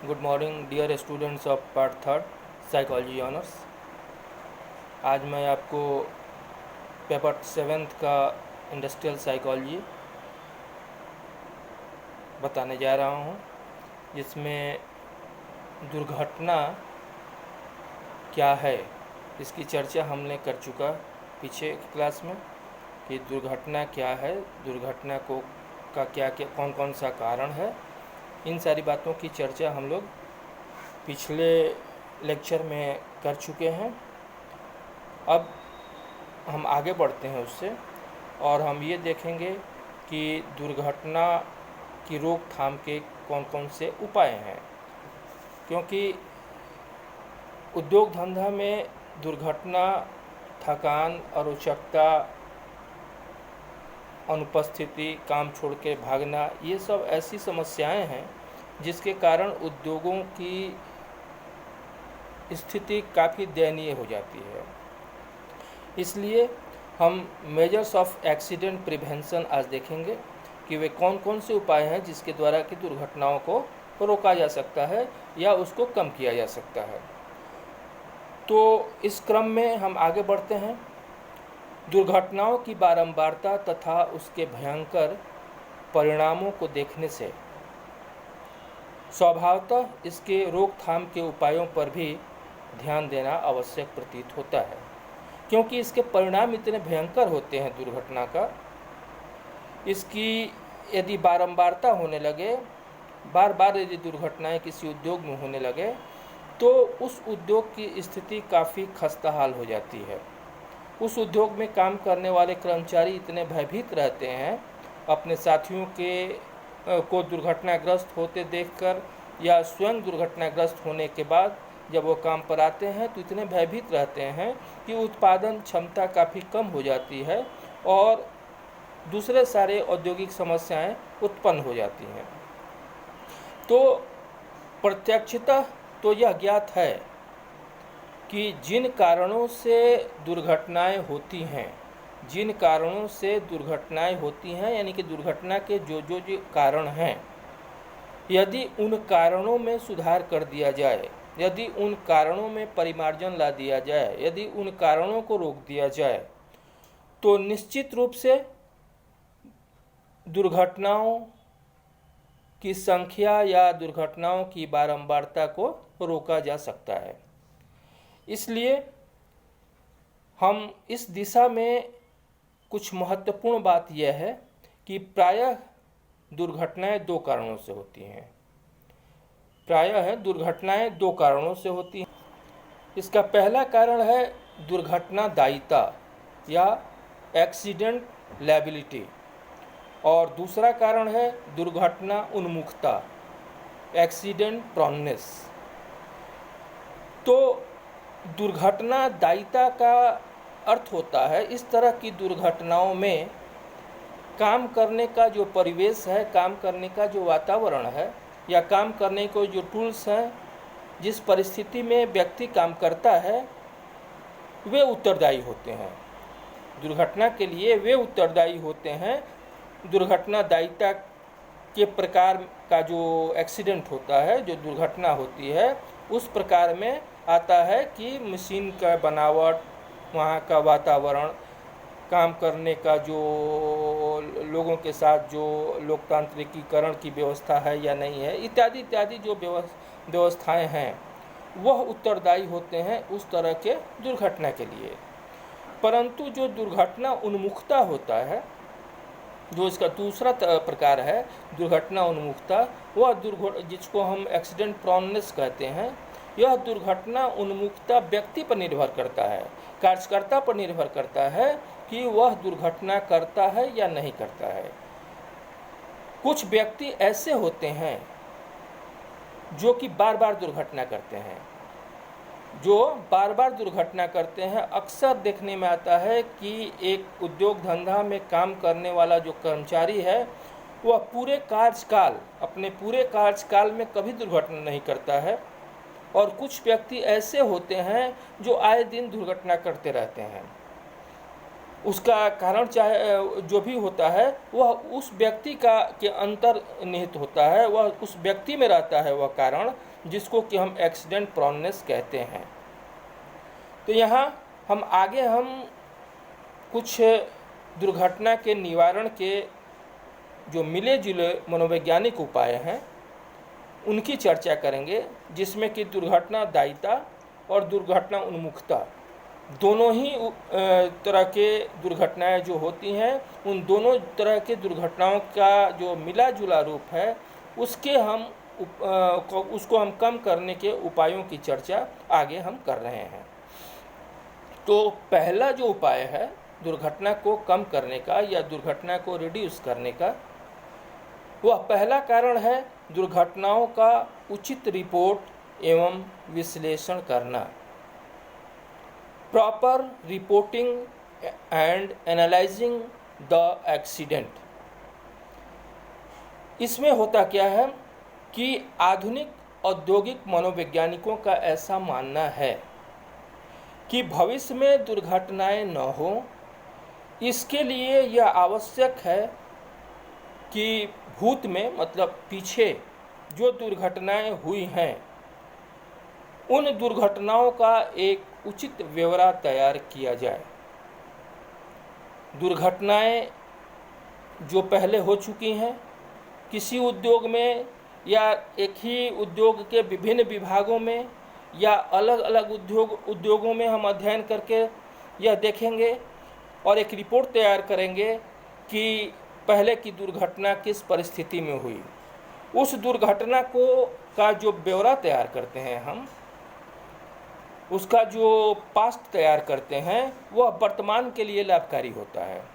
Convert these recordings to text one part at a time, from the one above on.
Good morning dear students of part third psychology honours. आज मैं आपको पेपर सेवेंथ का इंडस्ट्रियल साइकोलॉजी बताने जा रहा हूँ, जिसमें दुर्घटना क्या है इसकी चर्चा हमने कर चुका पीछे की क्लास में कि दुर्घटना क्या है, दुर्घटना को का क्या क्या कौन कौन सा कारण है। इन सारी बातों की चर्चा हम लोग पिछले लेक्चर में कर चुके हैं। अब हम आगे बढ़ते हैं उससे और हम ये देखेंगे कि दुर्घटना की रोकथाम के कौन कौन से उपाय हैं, क्योंकि उद्योग धंधा में दुर्घटना, थकान, अरोचकता, अनुपस्थिति, काम छोड़ के भागना, ये सब ऐसी समस्याएं हैं जिसके कारण उद्योगों की स्थिति काफ़ी दयनीय हो जाती है। इसलिए हम मेजर्स ऑफ एक्सीडेंट प्रिवेंशन आज देखेंगे कि वे कौन कौन से उपाय हैं जिसके द्वारा कि दुर्घटनाओं को रोका जा सकता है या उसको कम किया जा सकता है। तो इस क्रम में हम आगे बढ़ते हैं। दुर्घटनाओं की बारंबारता तथा उसके भयंकर परिणामों को देखने से स्वभावतः इसके रोकथाम के उपायों पर भी ध्यान देना आवश्यक प्रतीत होता है, क्योंकि इसके परिणाम इतने भयंकर होते हैं दुर्घटना का। इसकी यदि बारंबारता होने लगे, बार बार यदि दुर्घटनाएं किसी उद्योग में होने लगे, तो उस उद्योग की स्थिति काफ़ी खस्ताहाल हो जाती है। उस उद्योग में काम करने वाले कर्मचारी इतने भयभीत रहते हैं अपने साथियों को दुर्घटनाग्रस्त होते देखकर या स्वयं दुर्घटनाग्रस्त होने के बाद जब वो काम पर आते हैं तो इतने भयभीत रहते हैं कि उत्पादन क्षमता काफ़ी कम हो जाती है और दूसरे सारे औद्योगिक समस्याएं उत्पन्न हो जाती हैं। तो प्रत्यक्षतः तो यह ज्ञात है कि जिन कारणों से दुर्घटनाएं होती हैं, जिन कारणों से दुर्घटनाएं होती हैं, यानी कि दुर्घटना के जो कारण हैं, यदि उन कारणों में सुधार कर दिया जाए, यदि उन कारणों में परिमार्जन ला दिया जाए, यदि उन कारणों को रोक दिया जाए, तो निश्चित रूप से दुर्घटनाओं की संख्या या दुर्घटनाओं की बारंबारता को रोका जा सकता है। इसलिए हम इस दिशा में कुछ महत्वपूर्ण बात यह है कि प्रायः दुर्घटनाएं दो कारणों से होती हैं। प्रायः दुर्घटनाएं दो कारणों से होती हैं। इसका पहला कारण है दुर्घटना दायिता या एक्सीडेंट लायबिलिटी, और दूसरा कारण है दुर्घटना उन्मुखता, एक्सीडेंट प्रोननेस। तो दुर्घटना दायिता का अर्थ होता है इस तरह की दुर्घटनाओं में काम करने का जो परिवेश है, काम करने का जो वातावरण है, या काम करने को जो टूल्स हैं, जिस परिस्थिति में व्यक्ति काम करता है, वे उत्तरदायी होते हैं। दुर्घटना के लिए वे उत्तरदायी होते हैं। दुर्घटना दायिता के प्रकार का जो एक्सीडेंट होता है, जो दुर्घटना होती है, उस प्रकार में आता है कि मशीन का बनावट, वहाँ का वातावरण, काम करने का जो लोगों के साथ जो लोकतांत्रिकीकरण की व्यवस्था है या नहीं है, इत्यादि इत्यादि जो व्यवस्थाएं हैं, वह उत्तरदायी होते हैं उस तरह के दुर्घटना के लिए। परंतु जो दुर्घटना उन्मुखता होता है, जो इसका दूसरा प्रकार है दुर्घटना उन्मुखता, वह जिसको हम एक्सीडेंट प्रोननेस कहते हैं, यह दुर्घटना उन्मुखता व्यक्ति पर निर्भर करता है, कार्यकर्ता पर निर्भर करता है कि वह दुर्घटना करता है या नहीं करता है। कुछ व्यक्ति ऐसे होते हैं जो कि बार बार दुर्घटना करते हैं, जो बार बार दुर्घटना करते हैं। अक्सर देखने में आता है कि एक उद्योग धंधा में काम करने वाला जो कर्मचारी है, वह अपने पूरे कार्यकाल में कभी दुर्घटना नहीं करता है, और कुछ व्यक्ति ऐसे होते हैं जो आए दिन दुर्घटना करते रहते हैं। उसका कारण चाहे जो भी होता है वह उस व्यक्ति का के अंतर्निहित होता है, वह उस व्यक्ति में रहता है वह कारण, जिसको कि हम एक्सीडेंट प्रोननेस कहते हैं। तो यहाँ हम कुछ दुर्घटना के निवारण के जो मिले जुले मनोवैज्ञानिक उपाय हैं उनकी चर्चा करेंगे, जिसमें कि दुर्घटना दायिता और दुर्घटना उन्मुखता दोनों ही तरह के दुर्घटनाएं जो होती हैं, उन दोनों तरह के दुर्घटनाओं का जो मिला जुला रूप है उसको हम कम करने के उपायों की चर्चा आगे हम कर रहे हैं। तो पहला जो उपाय है दुर्घटना को कम करने का या दुर्घटना को रिड्यूस करने का, वह पहला कारण है दुर्घटनाओं का उचित रिपोर्ट एवं विश्लेषण करना। Proper reporting and analysing the accident. इसमें होता क्या है कि आधुनिक औद्योगिक मनोवैज्ञानिकों का ऐसा मानना है कि भविष्य में दुर्घटनाएं न हो, इसके लिए यह आवश्यक है कि भूत में मतलब पीछे जो दुर्घटनाएं हुई हैं उन दुर्घटनाओं का एक उचित ब्यौरा तैयार किया जाए। दुर्घटनाएं जो पहले हो चुकी हैं किसी उद्योग में या एक ही उद्योग के विभिन्न विभागों में या अलग अलग उद्योगों में हम अध्ययन करके यह देखेंगे और एक रिपोर्ट तैयार करेंगे कि पहले की दुर्घटना किस परिस्थिति में हुई। उस दुर्घटना का जो ब्यौरा तैयार करते हैं हम, उसका जो पास्ट तैयार करते हैं, वह वर्तमान के लिए लाभकारी होता है,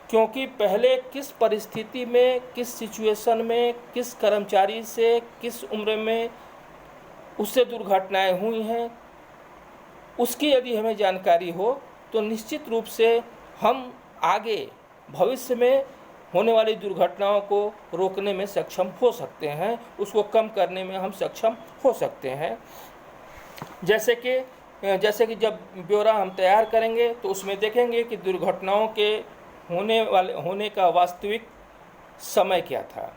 क्योंकि पहले किस परिस्थिति में, किस सिचुएशन में, किस कर्मचारी से, किस उम्र में उससे दुर्घटनाएं हुई हैं, उसकी यदि हमें जानकारी हो तो निश्चित रूप से हम आगे भविष्य में होने वाली दुर्घटनाओं को रोकने में सक्षम हो सकते हैं, उसको कम करने में हम सक्षम हो सकते हैं। जैसे कि जब ब्यौरा हम तैयार करेंगे तो उसमें देखेंगे कि दुर्घटनाओं के होने का वास्तविक समय क्या था,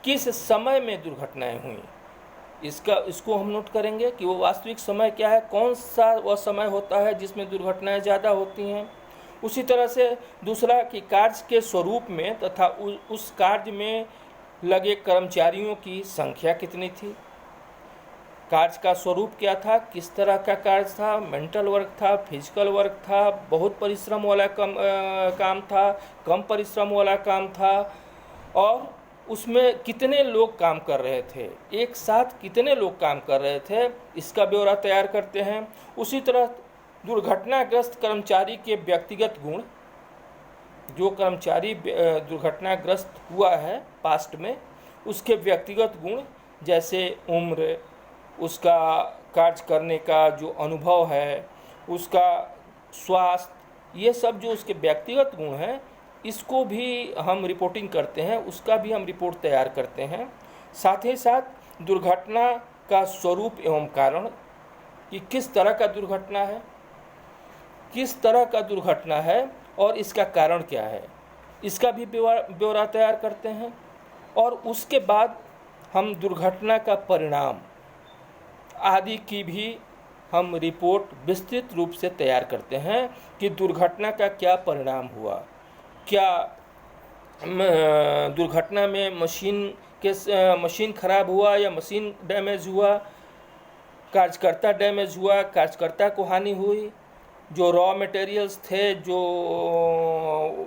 किस समय में दुर्घटनाएं हुई, इसको हम नोट करेंगे कि वो वास्तविक समय क्या है, कौन सा वह समय होता है जिसमें दुर्घटनाएं ज़्यादा होती हैं। उसी तरह से दूसरा कि कार्य के स्वरूप में तथा उस कार्य में लगे कर्मचारियों की संख्या कितनी थी, कार्य का स्वरूप क्या था, किस तरह का कार्य था, मेंटल वर्क था, फिजिकल वर्क था, बहुत परिश्रम वाला काम था, कम परिश्रम वाला काम था, और उसमें कितने लोग काम कर रहे थे, एक साथ कितने लोग काम कर रहे थे, इसका ब्यौरा तैयार करते हैं। उसी तरह दुर्घटनाग्रस्त कर्मचारी के व्यक्तिगत गुण, जो कर्मचारी दुर्घटनाग्रस्त हुआ है पास्ट में, उसके व्यक्तिगत गुण जैसे उम्र, उसका कार्य करने का जो अनुभव है, उसका स्वास्थ्य, ये सब जो उसके व्यक्तिगत गुण हैं, इसको भी हम रिपोर्टिंग करते हैं, उसका भी हम रिपोर्ट तैयार करते हैं। साथ ही साथ दुर्घटना का स्वरूप एवं कारण, कि किस तरह का दुर्घटना है और इसका कारण क्या है, इसका भी ब्यौरा तैयार करते हैं। और उसके बाद हम दुर्घटना का परिणाम आदि की भी हम रिपोर्ट विस्तृत रूप से तैयार करते हैं कि दुर्घटना का क्या परिणाम हुआ, क्या दुर्घटना में मशीन खराब हुआ या मशीन डैमेज हुआ, कार्यकर्ता डैमेज हुआ, कार्यकर्ता को हानि हुई, जो रॉ मटेरियल्स थे जो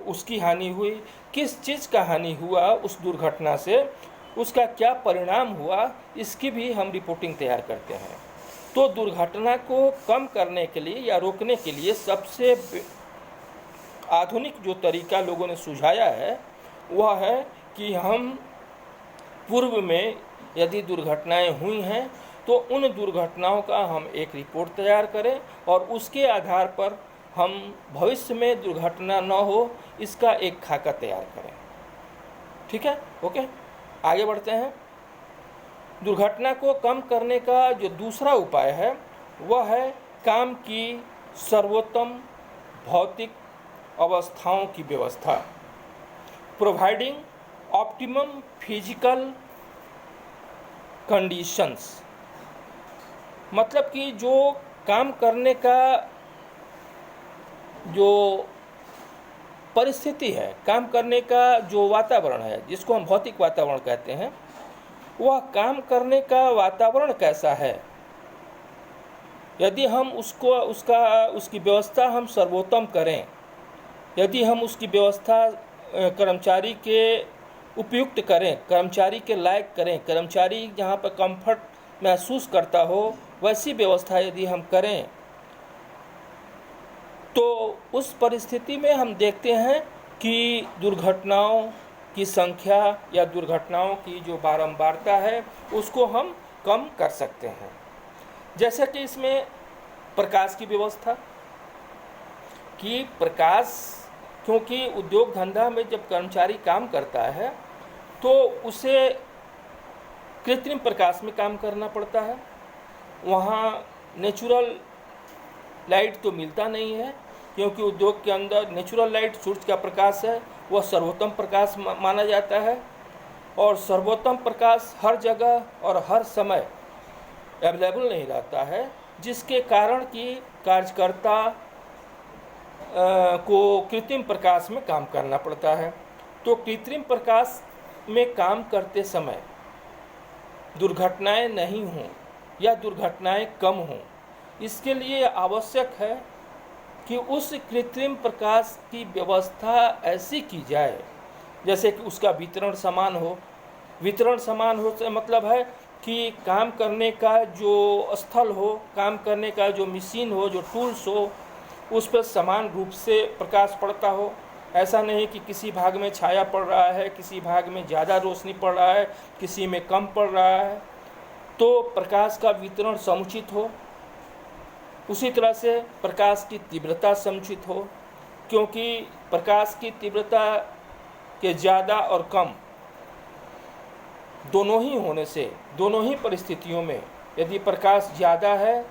उसकी हानि हुई, किस चीज़ का हानि हुआ उस दुर्घटना से, उसका क्या परिणाम हुआ, इसकी भी हम रिपोर्टिंग तैयार करते हैं। तो दुर्घटना को कम करने के लिए या रोकने के लिए सबसे आधुनिक जो तरीका लोगों ने सुझाया है वह है कि हम पूर्व में यदि दुर्घटनाएं हुई हैं तो उन दुर्घटनाओं का हम एक रिपोर्ट तैयार करें और उसके आधार पर हम भविष्य में दुर्घटना न हो इसका एक खाका तैयार करें। ठीक है, ओके, आगे बढ़ते हैं। दुर्घटना को कम करने का जो दूसरा उपाय है वह है काम की सर्वोत्तम भौतिक अवस्थाओं की व्यवस्था, प्रोवाइडिंग ऑप्टिमम फिजिकल कंडीशंस, मतलब कि जो काम करने का जो परिस्थिति है, काम करने का जो वातावरण है, जिसको हम भौतिक वातावरण कहते हैं, वह काम करने का वातावरण कैसा है। यदि हम उसकी व्यवस्था हम सर्वोत्तम करें, यदि हम उसकी व्यवस्था कर्मचारी के उपयुक्त करें, कर्मचारी के लायक करें, कर्मचारी जहाँ पर कंफर्ट महसूस करता हो वैसी व्यवस्था यदि हम करें, तो उस परिस्थिति में हम देखते हैं कि दुर्घटनाओं की संख्या या दुर्घटनाओं की जो बारंबारता है उसको हम कम कर सकते हैं। जैसे कि इसमें प्रकाश की व्यवस्था, कि प्रकाश, क्योंकि उद्योग धंधा में जब कर्मचारी काम करता है तो उसे कृत्रिम प्रकाश में काम करना पड़ता है। वहाँ नेचुरल लाइट तो मिलता नहीं है, क्योंकि उद्योग के अंदर नेचुरल लाइट, सूर्य का प्रकाश है, वह सर्वोत्तम प्रकाश माना जाता है। और सर्वोत्तम प्रकाश हर जगह और हर समय अवेलेबल नहीं रहता है, जिसके कारण कि कार्यकर्ता को कृत्रिम प्रकाश में काम करना पड़ता है। तो कृत्रिम प्रकाश में काम करते समय दुर्घटनाएं नहीं हों या दुर्घटनाएं कम हों, इसके लिए आवश्यक है कि उस कृत्रिम प्रकाश की व्यवस्था ऐसी की जाए जैसे कि उसका वितरण समान हो। वितरण समान हो से मतलब है कि काम करने का जो स्थल हो, काम करने का जो मशीन हो, जो टूल्स हो, उस पर समान रूप से प्रकाश पड़ता हो। ऐसा नहीं कि किसी भाग में छाया पड़ रहा है, किसी भाग में ज़्यादा रोशनी पड़ रहा है, किसी में कम पड़ रहा है। तो प्रकाश का वितरण समुचित हो। उसी तरह से प्रकाश की तीव्रता समुचित हो, क्योंकि प्रकाश की तीव्रता के ज़्यादा और कम दोनों ही होने से, दोनों ही परिस्थितियों में, यदि प्रकाश ज़्यादा है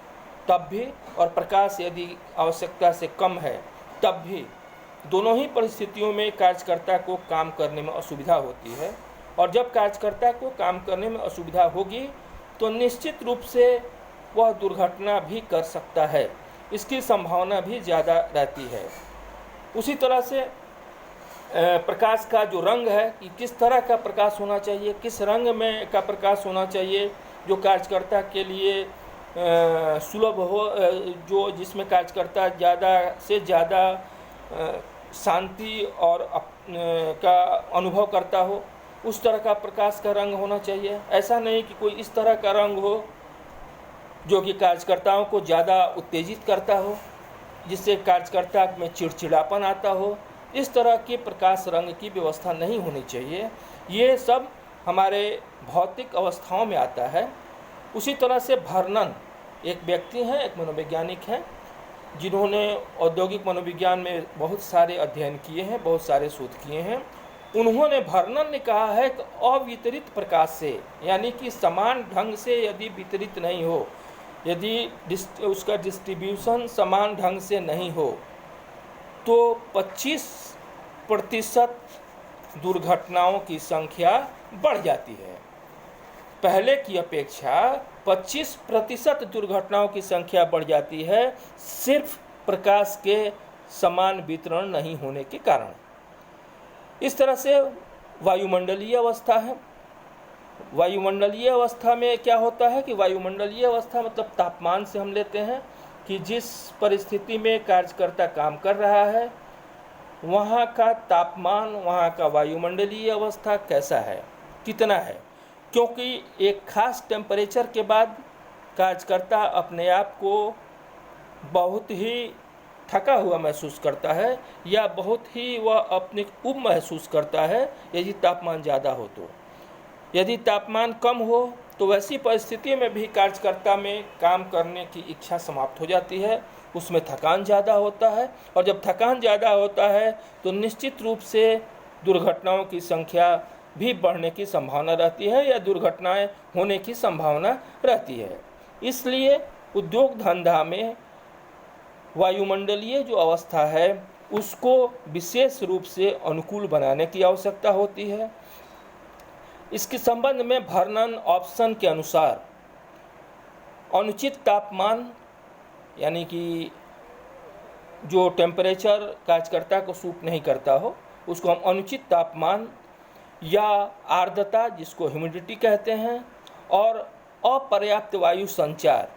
तब भी और प्रकाश यदि आवश्यकता से कम है तब भी, दोनों ही परिस्थितियों में कार्यकर्ता को काम करने में असुविधा होती है। और जब कार्यकर्ता को काम करने में असुविधा होगी तो निश्चित रूप से वह दुर्घटना भी कर सकता है, इसकी संभावना भी ज़्यादा रहती है। उसी तरह से प्रकाश का जो रंग है कि किस तरह का प्रकाश होना चाहिए, किस रंग में का प्रकाश होना चाहिए जो कार्यकर्ता के लिए सुलभ हो, जो जिसमें कार्यकर्ता ज़्यादा से ज़्यादा शांति और का अनुभव करता हो, उस तरह का प्रकाश का रंग होना चाहिए। ऐसा नहीं कि कोई इस तरह का रंग हो जो कि कार्यकर्ताओं को ज़्यादा उत्तेजित करता हो, जिससे कार्यकर्ता में चिड़चिड़ापन आता हो। इस तरह के प्रकाश रंग की व्यवस्था नहीं होनी चाहिए। ये सब हमारे भौतिक अवस्थाओं में आता है। उसी तरह से वर्नन, एक व्यक्ति हैं, एक मनोवैज्ञानिक हैं, जिन्होंने औद्योगिक मनोविज्ञान में बहुत सारे अध्ययन किए हैं, बहुत सारे शोध किए हैं। उन्होंने वर्नन ने कहा है कि अवितरित प्रकाश से, यानी कि समान ढंग से यदि वितरित नहीं हो, यदि उसका डिस्ट्रीब्यूशन समान ढंग से नहीं हो, तो 25% दुर्घटनाओं की संख्या बढ़ जाती है। पहले की अपेक्षा 25% दुर्घटनाओं की संख्या बढ़ जाती है, सिर्फ प्रकाश के समान वितरण नहीं होने के कारण। इस तरह से वायुमंडलीय अवस्था है। वायुमंडलीय अवस्था में क्या होता है कि वायुमंडलीय अवस्था मतलब तापमान से हम लेते हैं कि जिस परिस्थिति में कार्यकर्ता काम कर रहा है वहाँ का तापमान, वहाँ का वायुमंडलीय अवस्था कैसा है, कितना है। क्योंकि एक खास टेम्परेचर के बाद कार्यकर्ता अपने आप को बहुत ही थका हुआ महसूस करता है या बहुत ही वह अपने ऊब महसूस करता है यदि तापमान ज़्यादा हो तो। यदि तापमान कम हो तो वैसी परिस्थिति में भी कार्यकर्ता में काम करने की इच्छा समाप्त हो जाती है, उसमें थकान ज़्यादा होता है। और जब थकान ज़्यादा होता है तो निश्चित रूप से दुर्घटनाओं की संख्या भी बढ़ने की संभावना रहती है या दुर्घटनाएं होने की संभावना रहती है। इसलिए उद्योग धंधा में वायुमंडलीय जो अवस्था है उसको विशेष रूप से अनुकूल बनाने की आवश्यकता होती है। इसके संबंध में वर्नन ऑप्शन के अनुसार अनुचित तापमान यानी कि जो टेम्परेचर कार्यकर्ता को सूट नहीं करता हो उसको हम अनुचित तापमान या आर्द्रता जिसको ह्यूमिडिटी कहते हैं और अपर्याप्त वायु संचार,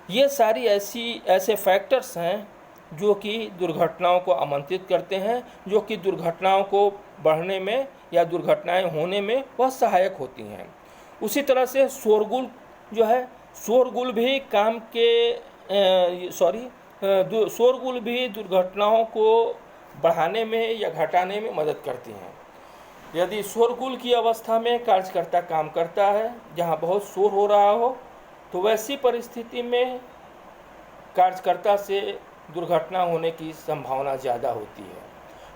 ये सारी ऐसे फैक्टर्स हैं जो कि दुर्घटनाओं को आमंत्रित करते हैं, जो कि दुर्घटनाओं को बढ़ने में या दुर्घटनाएं होने में वह सहायक होती हैं। उसी तरह से शोरगुल जो है, शोरगुल भी शोरगुल भी दुर्घटनाओं को बढ़ाने में या घटाने में मदद करती हैं। यदि शोरगुल की अवस्था में कार्यकर्ता काम करता है जहां बहुत शोर हो रहा हो तो वैसी परिस्थिति में कार्यकर्ता से दुर्घटना होने की संभावना ज़्यादा होती है,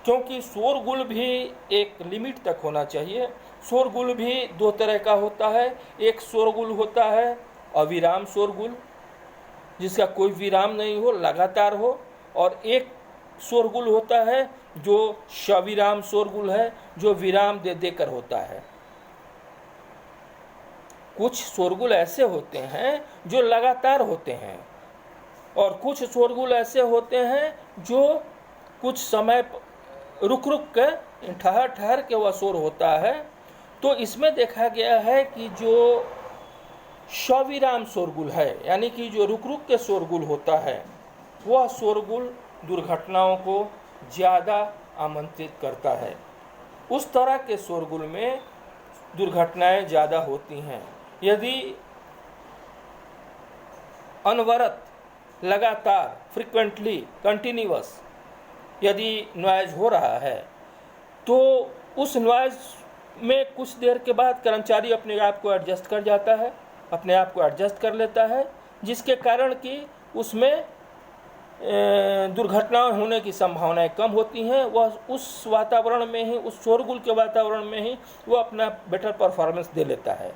क्योंकि शोरगुल भी एक लिमिट तक होना चाहिए। शोरगुल भी दो तरह का होता है। एक शोरगुल होता है अविराम शोरगुल जिसका कोई विराम नहीं हो, लगातार हो, और एक शोरगुल होता है जो सविराम शोरगुल है, जो विराम दे देकर होता है। कुछ शोरगुल ऐसे होते हैं जो लगातार होते हैं और कुछ शोरगुल ऐसे होते हैं जो कुछ समय रुक के ठहर के वह शोर होता है। तो इसमें देखा गया है कि जो सविराम शोरगुल है यानी कि जो रुक के शोरगुल होता है वह शोरगुल दुर्घटनाओं को ज़्यादा आमंत्रित करता है। उस तरह के शोरगुल में दुर्घटनाएं ज़्यादा होती हैं। यदि अनवरत, लगातार, फ्रीक्वेंटली, कंटिन्यूअस यदि नॉइज़ हो रहा है तो उस नॉइज़ में कुछ देर के बाद कर्मचारी अपने आप को एडजस्ट कर जाता है, अपने आप को एडजस्ट कर लेता है, जिसके कारण कि उसमें दुर्घटनाएं होने की संभावनाएं कम होती हैं। वह उस वातावरण में ही, उस शोरगुल के वातावरण में ही वह अपना बेटर परफॉर्मेंस दे लेता है।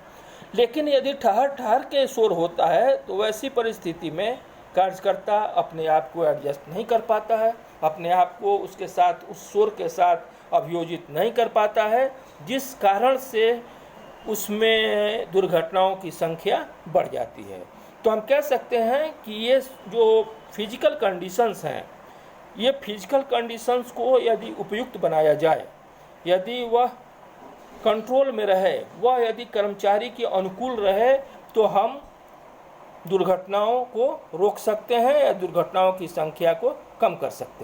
लेकिन यदि ठहर के शोर होता है तो वैसी परिस्थिति में कार्यकर्ता अपने आप को एडजस्ट नहीं कर पाता है, अपने आप को उसके साथ, उस शोर के साथ अभियोजित नहीं कर पाता है, जिस कारण से उसमें दुर्घटनाओं की संख्या बढ़ जाती है। तो हम कह सकते हैं कि ये जो फिजिकल कंडीशंस हैं, ये फिजिकल कंडीशंस को यदि उपयुक्त बनाया जाए, यदि वह कंट्रोल में रहे, वह यदि कर्मचारी के अनुकूल रहे, तो हम दुर्घटनाओं को रोक सकते हैं या दुर्घटनाओं की संख्या को कम कर सकते हैं।